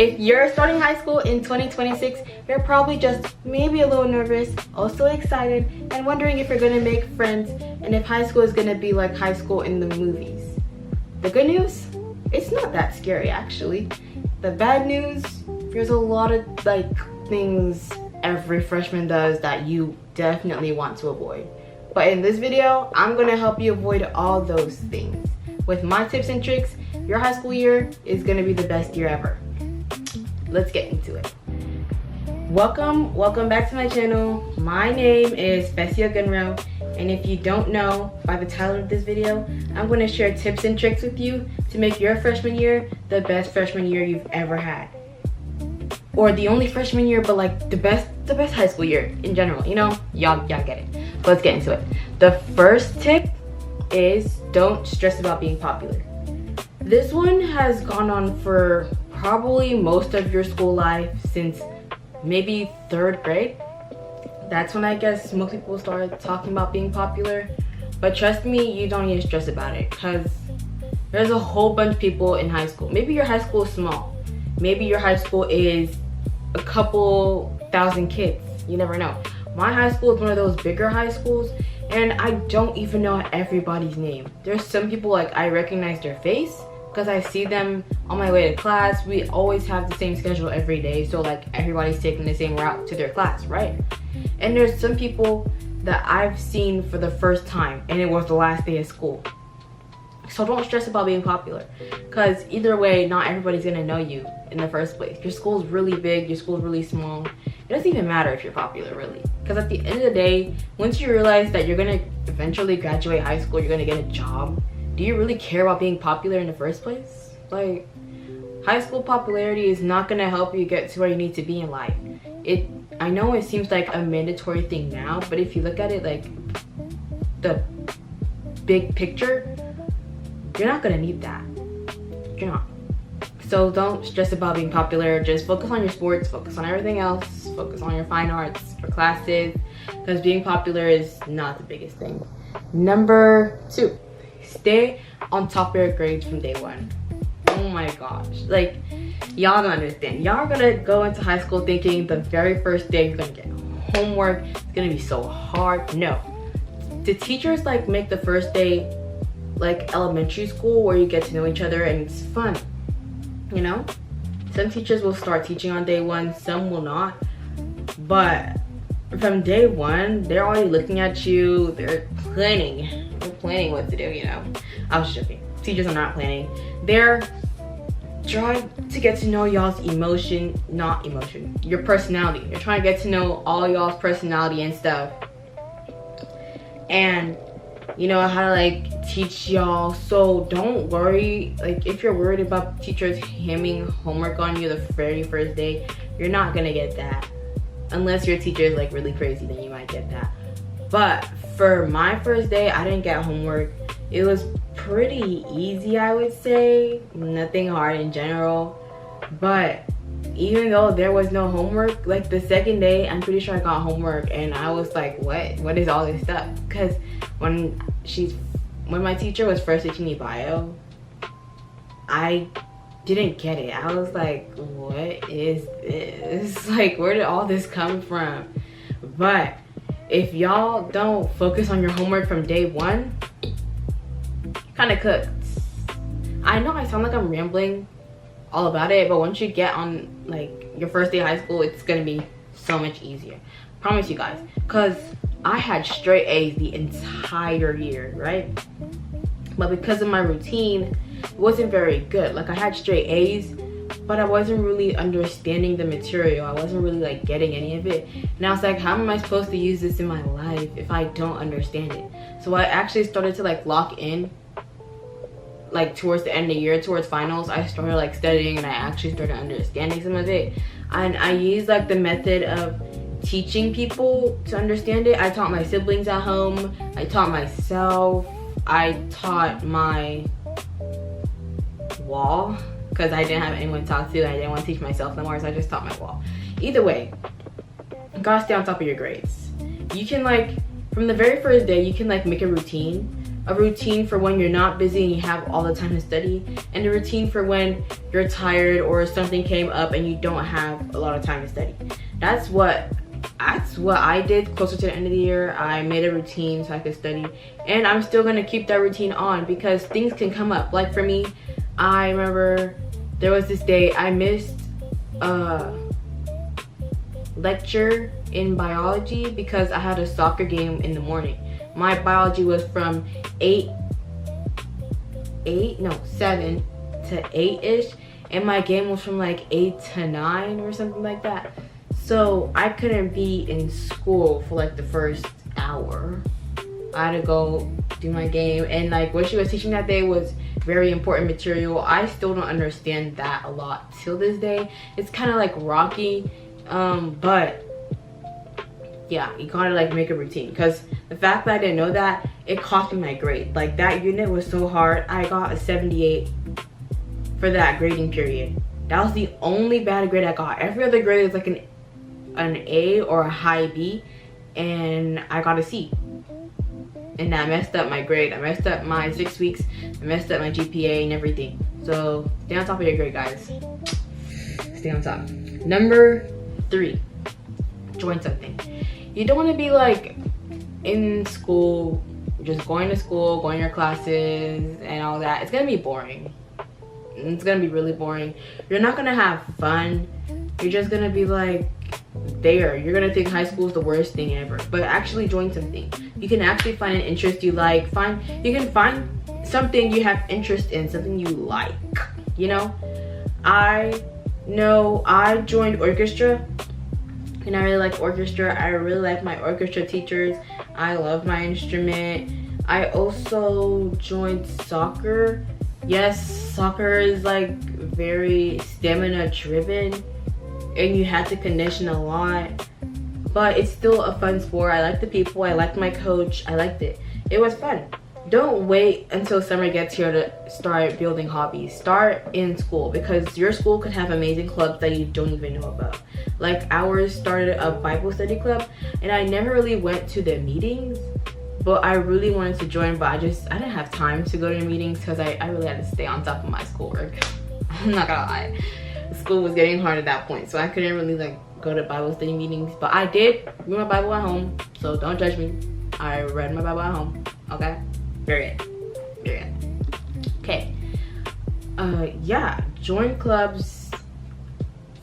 If you're starting high school in 2026, you're probably just maybe a little nervous, also excited, and wondering if you're gonna make friends and if high school is gonna be like high school in the movies. The good news? It's not that scary actually. The bad news? There's a lot of things every freshman does that you definitely want to avoid. But in this video, I'm gonna help you avoid all those things. With my tips and tricks, your high school year is gonna be the best year ever. Let's get into it. Welcome back to my channel. My name is Bessia Gunrow, and if you don't know by the title of this video, I'm going to share tips and tricks with you to make your freshman year the best freshman year you've ever had, or the only freshman year, but like the best high school year in general. You know, y'all get it. Let's get into it. The first tip is don't stress about being popular. This one has gone on for probably most of your school life, since maybe 3rd grade. That's when I guess most people started talking about being popular. But trust me, you don't need to stress about it, because there's a whole bunch of people in high school. Maybe your high school is small. Maybe your high school is a couple thousand kids. You never know. My high school is one of those bigger high schools, and I don't even know everybody's name. There's some people like I recognize their face because I see them on my way to class. We always have the same schedule every day, so like everybody's taking the same route to their class, right? And there's some people that I've seen for the first time, and it was the last day of school. So don't stress about being popular, because either way, not everybody's gonna know you in the first place. Your school's really big, your school's really small. It doesn't even matter if you're popular, really, because at the end of the day, once you realize that you're gonna eventually graduate high school, you're gonna get a job, do you really care about being popular in the first place? Like, high school popularity is not gonna help you get to where you need to be in life. I know it seems like a mandatory thing now, but if you look at it like the big picture, you're not gonna need that. You're not. So don't stress about being popular. Just focus on your sports, focus on everything else, focus on your fine arts, your classes, because being popular is not the biggest thing. Number 2, stay on top of your grades from day one. Oh my gosh, like, y'all don't understand. Y'all are gonna go into high school thinking the very first day you're gonna get homework, it's gonna be so hard. No, the teachers like make the first day like elementary school, where you get to know each other and it's fun. You know, some teachers will start teaching on day 1, some will not, but from day 1 they're already looking at you. They're planning what to do. You know, I was joking. Teachers are not planning. They're trying to get to know y'all's your personality. They're trying to get to know all y'all's personality and stuff, and you know how to like teach y'all. So don't worry, like if you're worried about teachers hamming homework on you the very first day, you're not gonna get that. Unless your teacher is like really crazy, then you might get that. But for my first day, I didn't get homework. It was pretty easy, I would say. Nothing hard in general. But even though there was no homework, like the second day, I'm pretty sure I got homework, and I was like, what is all this stuff? Because when my teacher was first teaching me bio, I didn't get it. I was like, what is this? Like, where did all this come from? But if y'all don't focus on your homework from day 1, kind of cooked. I know I sound like I'm rambling all about it, but once you get on like your first day of high school, it's gonna be so much easier. Promise you guys, because I had straight A's the entire year, right? But because of my routine, it wasn't very good. Like, I had straight A's, but I wasn't really understanding the material. I wasn't really like getting any of it, and I was like, how am I supposed to use this in my life if I don't understand it? So I actually started to like lock in, like towards the end of the year, towards finals. I started like studying, and I actually started understanding some of it. And I used like the method of teaching people to understand it. I taught my siblings at home, I taught myself, I taught my wall, because I didn't have anyone to talk to, and I didn't want to teach myself no more, so I just taught my wall. Either way, you gotta stay on top of your grades. You can like, from the very first day, you can like make a routine a routine for when you're not busy and you have all the time to study, and a routine for when you're tired or something came up and you don't have a lot of time to study. That's what I did closer to the end of the year. I made a routine so I could study, and I'm still gonna keep that routine on because things can come up. Like for me, I remember there was this day I missed a lecture in biology because I had a soccer game in the morning. My biology was from 7 to 8-ish, and my game was from like 8 to 9 or something like that. So I couldn't be in school for like the first hour. I had to go do my game, and like what she was teaching that day was very important material. I still don't understand that a lot till this day. It's kind of like rocky, but yeah, you gotta like make a routine, because the fact that I didn't know that, it cost me my grade. Like that unit was so hard. I got a 78 for that grading period. That was the only bad grade I got. Every other grade was like an A or a high B, and I got a C. And that messed up my grade. I messed up my 6 weeks. I messed up my GPA and everything. So stay on top of your grade, guys. Stay on top. Number 3, join something. You don't want to be like in school, just going to school, going to your classes and all that. It's gonna be boring. It's gonna be really boring. You're not gonna have fun. You're just gonna be like there. You're gonna think high school is the worst thing ever. But actually join something. You can actually find an interest you like. You can find something you have interest in, something you like. You know, I joined orchestra, and I really like orchestra. I really like my orchestra teachers. I love my instrument. I also joined soccer. Yes, soccer is like very stamina driven, and you have to condition a lot, but it's still a fun sport. I like the people, I liked my coach, I liked it. It was fun. Don't wait until summer gets here to start building hobbies. Start in school, because your school could have amazing clubs that you don't even know about. Like ours started a Bible study club, and I never really went to the meetings, but I really wanted to join, but I didn't have time to go to the meetings because I really had to stay on top of my schoolwork. I'm not gonna lie. School was getting hard at that point, so I couldn't really like go to Bible study meetings, but I did read my Bible at home, so don't judge me. I read my Bible at home, okay? Period. Okay. Yeah, join clubs,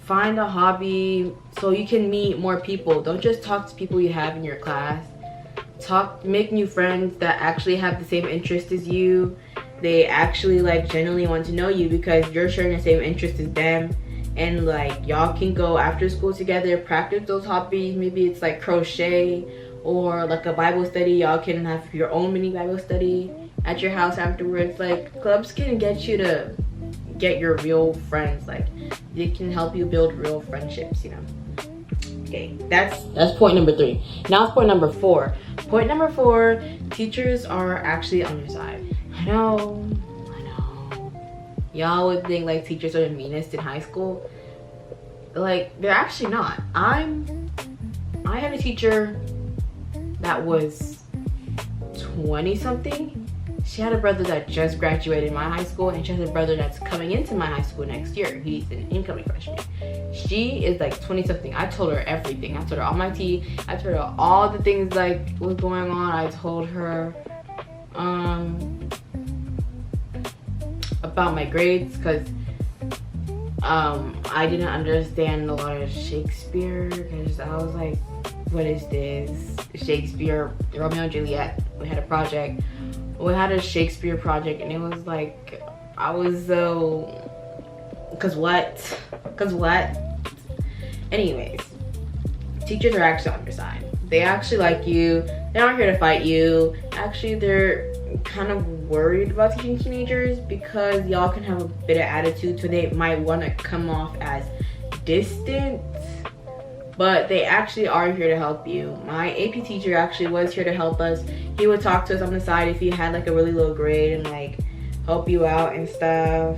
find a hobby so you can meet more people. Don't just talk to people you have in your class. Make new friends that actually have the same interest as you. They actually like genuinely want to know you because you're sharing the same interest as them, and like y'all can go after school together, practice those hobbies. Maybe it's like crochet or like a Bible study. Y'all can have your own mini Bible study at your house afterwards. Like clubs can get you to get your real friends. Like they can help you build real friendships, you know. Okay, that's point number 3. Now it's point number 4. Point number 4, teachers are actually on your side. I know. Y'all would think like teachers are the meanest in high school. Like, they're actually not. I had a teacher that was 20 something. She had a brother that just graduated my high school, and she has a brother that's coming into my high school next year. He's an incoming freshman. She is like 20 something. I told her everything. I told her all my tea. I told her all the things like was going on. I told her about my grades, because I didn't understand a lot of Shakespeare, because I was like, what is this? Shakespeare, Romeo and Juliet. We had a project. We had a Shakespeare project, and it was like, I was so, cause what? Anyways, teachers are actually on your side. They actually like you. They're not here to fight you. Actually, they're kind of worried about teaching teenagers because y'all can have a bit of attitude, so they might want to come off as distant, but they actually are here to help you. My AP teacher actually was here to help us. He would talk to us on the side if you had like a really low grade and like help you out and stuff.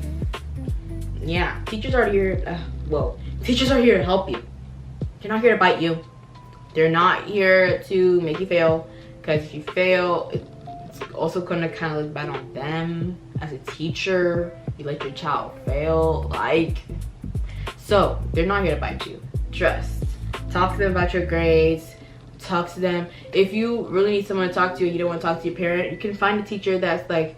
Yeah, teachers are here. Teachers are here to help you. They're not here to bite you. They're not here to make you fail, because if you fail, it's also gonna kind of look bad on them as a teacher. You let your child fail, like, so they're not here to bite you. Trust. Talk to them about your grades. Talk to them. If you really need someone to talk to and you don't want to talk to your parent, you can find a teacher that's like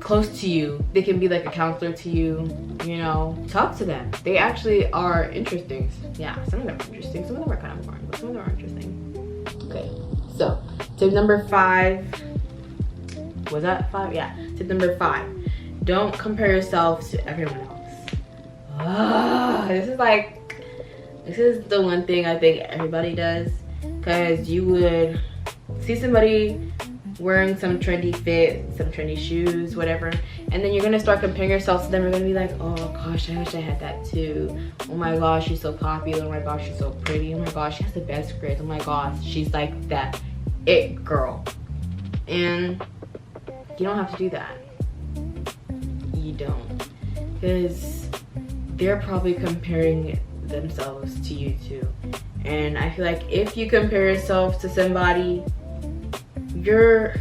close to you. They can be like a counselor to you, you know. Talk to them. They actually are interesting. Yeah, some of them are interesting, some of them are kind of boring, but some of them are interesting. Okay, so tip number 5. Was that 5? Yeah, tip number 5. Don't compare yourself to everyone else. This is the one thing I think everybody does, because you would see somebody wearing some trendy fit, some trendy shoes, whatever, and then you're gonna start comparing yourself to them. You're gonna be like, oh gosh, I wish I had that too. Oh my gosh, she's so popular. Oh my gosh, she's so pretty. Oh my gosh, she has the best grades. Oh my gosh, she's like that it girl. And you don't have to do that. You don't, because they're probably comparing themselves to you too. And I feel like if you compare yourself to somebody, you're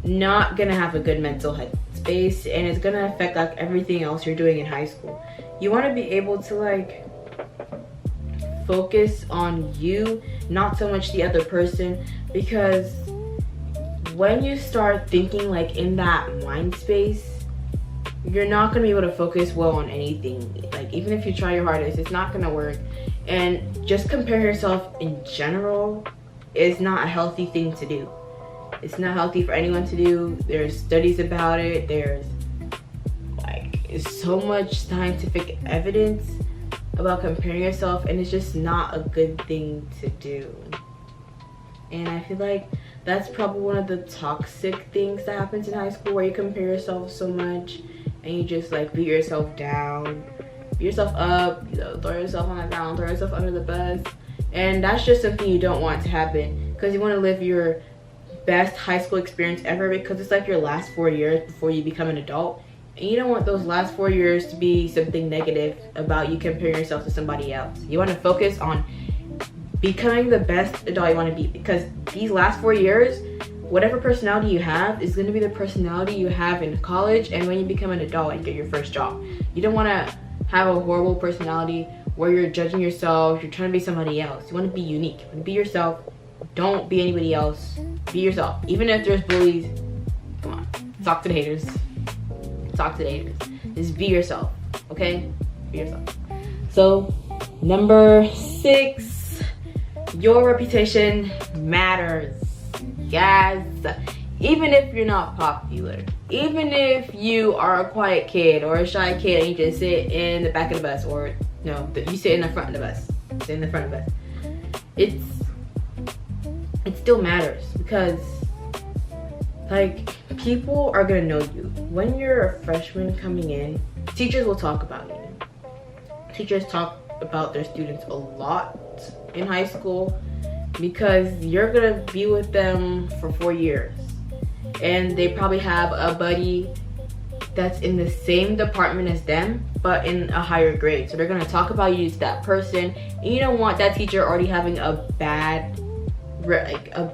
not gonna have a good mental head space, and it's gonna affect like everything else you're doing in high school. You want to be able to like focus on you, not so much the other person, because when you start thinking like in that mind space, you're not gonna be able to focus well on anything. Like, even if you try your hardest, it's not gonna work. And just compare yourself in general is not a healthy thing to do. It's not healthy for anyone to do. There's studies about it. There's like so much scientific evidence about comparing yourself, and it's just not a good thing to do. And I feel like that's probably one of the toxic things that happens in high school, where you compare yourself so much and you just like beat yourself down, beat yourself up, you know, throw yourself on the ground, throw yourself under the bus. And that's just something you don't want to happen, because you want to live your best high school experience ever, because it's like your last 4 years before you become an adult, and you don't want those last 4 years to be something negative about you comparing yourself to somebody else. You want to focus on becoming the best adult you want to be, because these last 4 years, whatever personality you have is going to be the personality you have in college and when you become an adult and get your first job. You don't want to have a horrible personality where you're judging yourself, you're trying to be somebody else. You want to be unique. You want to be yourself. Don't be anybody else. Be yourself. Even if there's bullies, come on, talk to the haters. Talk to the haters. Just be yourself, okay? Be yourself. So, number 6, your reputation matters. Yes. Even if you're not popular, even if you are a quiet kid or a shy kid and you just sit in the back of the bus, or no, you sit in the front of the bus. Sit in the front of the bus. It still matters, because like people are gonna know you. When you're a freshman coming in, teachers will talk about you. Teachers talk about their students a lot in high school, because you're gonna be with them for 4 years, and they probably have a buddy that's in the same department as them but in a higher grade, so they're gonna talk about you to that person, and you don't want that teacher already having a bad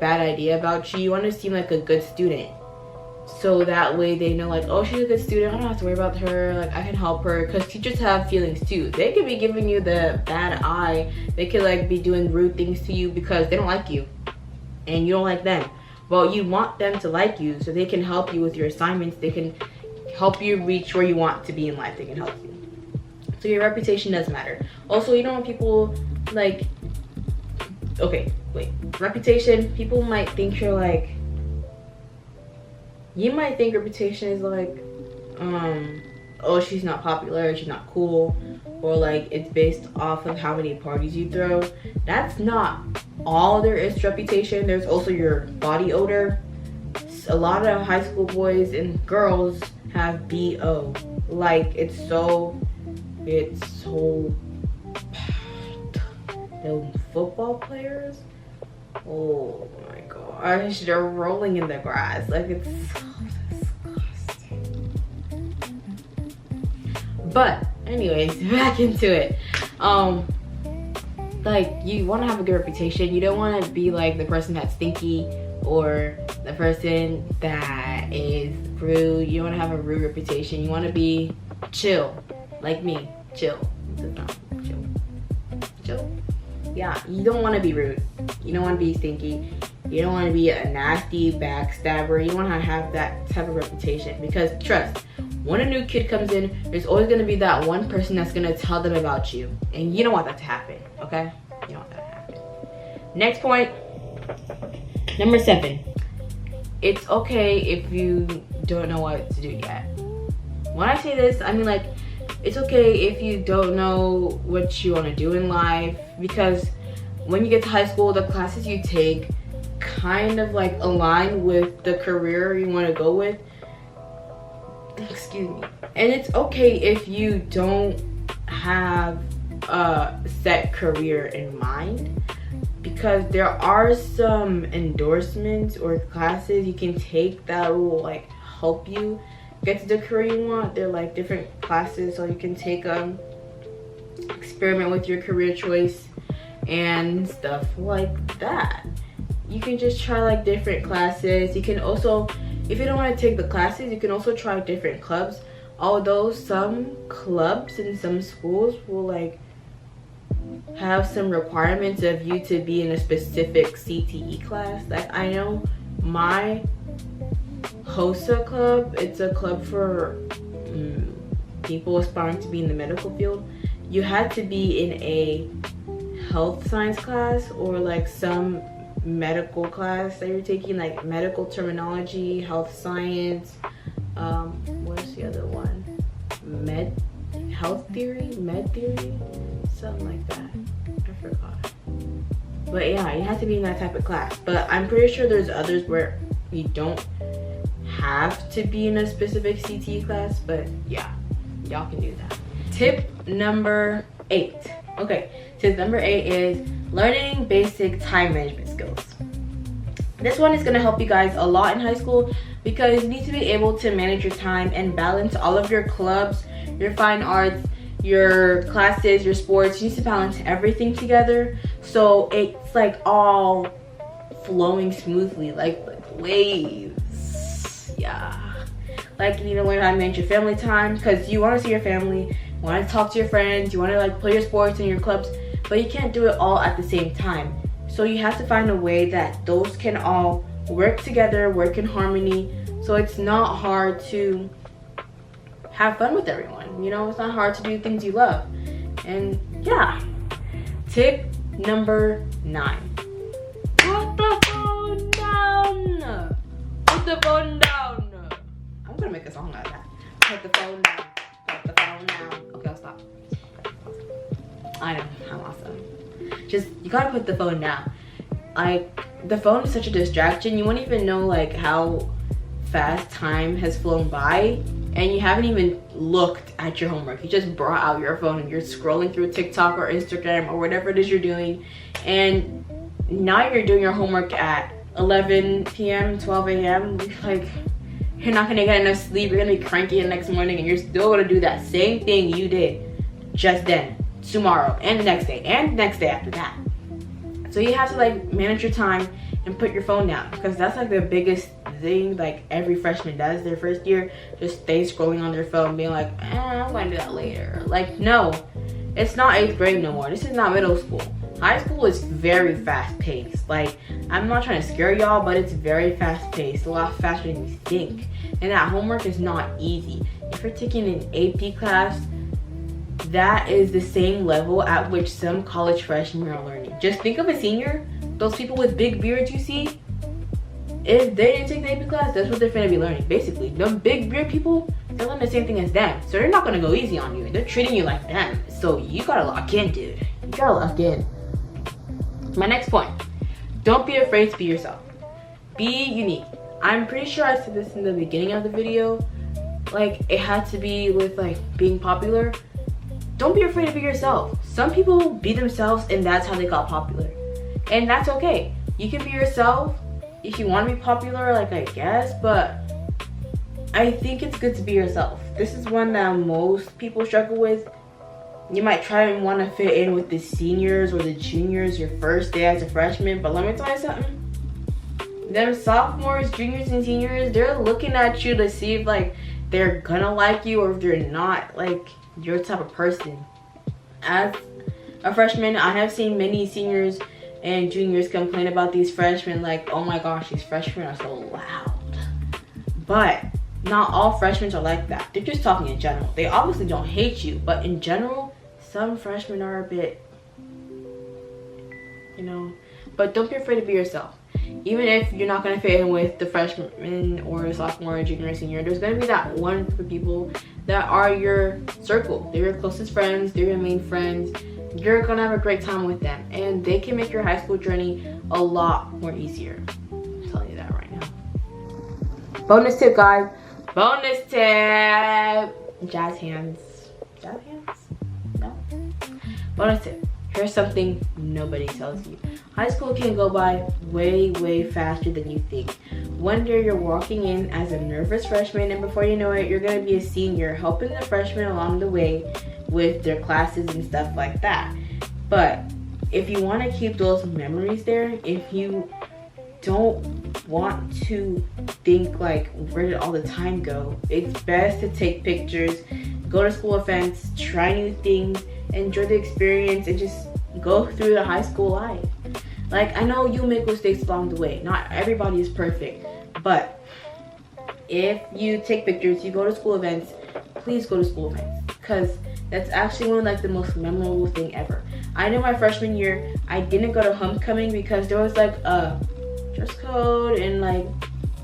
idea about you. You want to seem like a good student, so that way they know like, oh, she's a good student, I don't have to worry about her, like I can help her. Because teachers have feelings too. They could be giving you the bad eye. They could like be doing rude things to you because they don't like you and you don't like them. Well, you want them to like you so they can help you with your assignments. They can help you reach where you want to be in life. They can help you. So your reputation does matter. Also, you don't want people like, okay, wait, reputation, people might think you're like, you might think reputation is like, oh, she's not popular, she's not cool, or like it's based off of how many parties you throw. That's not all there is to reputation. There's also your body odor. A lot of high school boys and girls have BO. Like it's so bad. The football players, oh my gosh, they're rolling in the grass. Like it's so disgusting. But anyways, back into it. Like you want to have a good reputation. You don't want to be like the person that's stinky or the person that is rude. You don't want to have a rude reputation. You want to be chill, like me. Chill. Chill. Yeah, you don't want to be rude. You don't want to be stinky. You don't want to be a nasty backstabber. You want to have that type of reputation, because trust, when a new kid comes in, there's always going to be that one person that's going to tell them about you, and you don't want that to happen. Okay, you don't want that to happen. Next point, number 7. It's okay if you don't know what to do yet. When I say this, I mean like, it's okay if you don't know what you want to do in life, because when you get to high school, the classes you take kind of like align with the career you want to go with. Excuse me. And it's okay if you don't have a set career in mind, because there are some endorsements or classes you can take that will like help you get to the career you want. They're like different classes, so you can take experiment with your career choice and stuff like that. You can just try like different classes. You can also, if you don't want to take the classes, you can also try different clubs. Although some clubs in some schools will like have some requirements of you to be in a specific CTE class. Like I know my HOSA club, it's a club for people aspiring to be in the medical field. You had to be in a health science class or like some medical class that you're taking, like medical terminology, health science, what's the other one, med theory, something like that. I forgot. But yeah, you have to be in that type of class. But I'm pretty sure there's others where you don't have to be in a specific CTE class, but yeah, y'all can do that. Tip number 8. Okay, tip number 8 is learning basic time management skills. This one is going to help you guys a lot in high school, because you need to be able to manage your time and balance all of your clubs, your fine arts, your classes, your sports. You need to balance everything together so it's like all flowing smoothly, like waves. Yeah, like you need to learn how to manage your family time, because you want to see your family, you want to talk to your friends, you want to like play your sports and your clubs, but you can't do it all at the same time. So you have to find a way that those can all work together, work in harmony, so it's not hard to have fun with everyone. You know, it's not hard to do things you love. And yeah, tip number 9. Put the phone down. Put the phone down. I'm gonna make a song like that. Put the phone down. Put the phone down. Okay, I'll stop. I know, I'm awesome. Just, you gotta put the phone down. Like, the phone is such a distraction. You won't even know like how fast time has flown by, and you haven't even looked at your homework. You just brought out your phone and you're scrolling through TikTok or Instagram or whatever it is you're doing, and now you're doing your homework at 11 p.m., 12 a.m. Like, you're not gonna get enough sleep. You're gonna be cranky the next morning, and you're still gonna do that same thing you did just then, tomorrow, and the next day, and the next day after that. So you have to like manage your time and put your phone down, because that's like the biggest thing like every freshman does their first year. Just stay scrolling on their phone being like, I'm gonna do that later. Like, no, it's not 8th grade no more. This is not middle school. High school is very fast paced. Like, I'm not trying to scare y'all, but it's very fast paced, a lot faster than you think. And that homework is not easy. If you're taking an AP class, that is the same level at which some college freshmen are learning. Just think of a senior, those people with big beards you see, if they didn't take the AP class, that's what they're gonna be learning. Basically, the big beard people, they're learning the same thing as them. So they're not gonna go easy on you. They're treating you like them. So you gotta lock in, dude. You gotta lock in. My next point, don't be afraid to be yourself. Be unique. I'm pretty sure I said this in the beginning of the video. Like, it had to be with like being popular. Don't be afraid to be yourself. Some people be themselves and that's how they got popular. And that's okay. You can be yourself if you want to be popular, like, I guess, but I think it's good to be yourself. This is one that most people struggle with. You might try and want to fit in with the seniors or the juniors your first day as a freshman, but let me tell you something. them sophomores, juniors, and seniors, they're looking at you to see if like they're gonna like you or if they're not like your type of person. As a freshman, I have seen many seniors and juniors complain about these freshmen like, oh my gosh, these freshmen are so loud. But not all freshmen are like that. They're just talking in general. They obviously don't hate you, but in general, some freshmen are a bit, you know. But don't be afraid to be yourself. Even if you're not gonna fit in with the freshman or sophomore or junior or senior, there's gonna be that one group of people that are your circle. They're your closest friends, they're your main friends. You're gonna have a great time with them, and they can make your high school journey a lot more easier. I'm telling you that right now. Bonus tip, guys. Bonus tip. Jazz hands. Jazz hands? No? Bonus tip. Here's something nobody tells you. High school can go by way, way faster than you think. One day you're walking in as a nervous freshman, and before you know it, you're gonna be a senior, helping the freshmen along the way with their classes and stuff like that. But if you want to keep those memories there, if you don't want to think like, where did all the time go, it's best to take pictures, go to school events, try new things, enjoy the experience, and just go through the high school life. Like, I know you make mistakes along the way, not everybody is perfect, but if you take pictures, you go to school events, please go to school events, because that's actually one of like the most memorable thing ever. I know my freshman year, I didn't go to homecoming because there was like a dress code and like,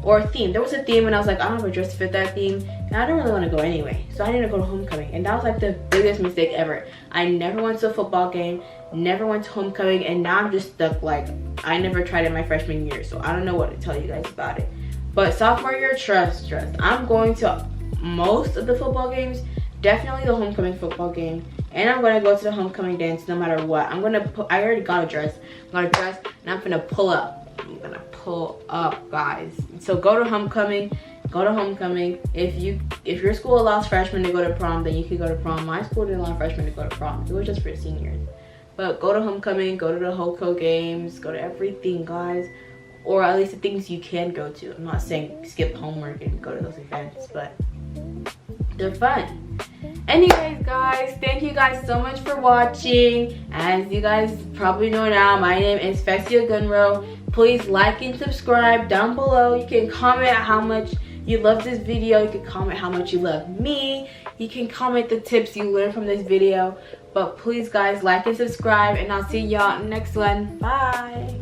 or a theme. There was a theme and I was like, I don't have a dress to fit that theme, and I don't really want to go anyway. So I didn't go to homecoming, and that was like the biggest mistake ever. I never went to a football game, never went to homecoming, and now I'm just stuck. Like, I never tried it my freshman year, so I don't know what to tell you guys about it. But sophomore year, trust. I'm going to most of the football games, definitely the homecoming football game, and I'm gonna go to the homecoming dance no matter what. I already got a dress. I got a dress, and I'm gonna pull up. I'm gonna pull up, guys. So go to homecoming. Go to homecoming. If your school allows freshmen to go to prom, then you can go to prom. My school didn't allow freshmen to go to prom. It was just for seniors. But go to homecoming. Go to the HoCo games. Go to everything, guys. Or at least the things you can go to. I'm not saying skip homework and go to those events, but they're fun. Anyways, guys, thank you guys so much for watching. As you guys probably know now, my name is Fessia Gunrow. Please like and subscribe down below. You can comment how much you love this video. You can comment how much you love me. You can comment the tips you learned from this video. But please, guys, like and subscribe, and I'll see y'all in the next one. Bye.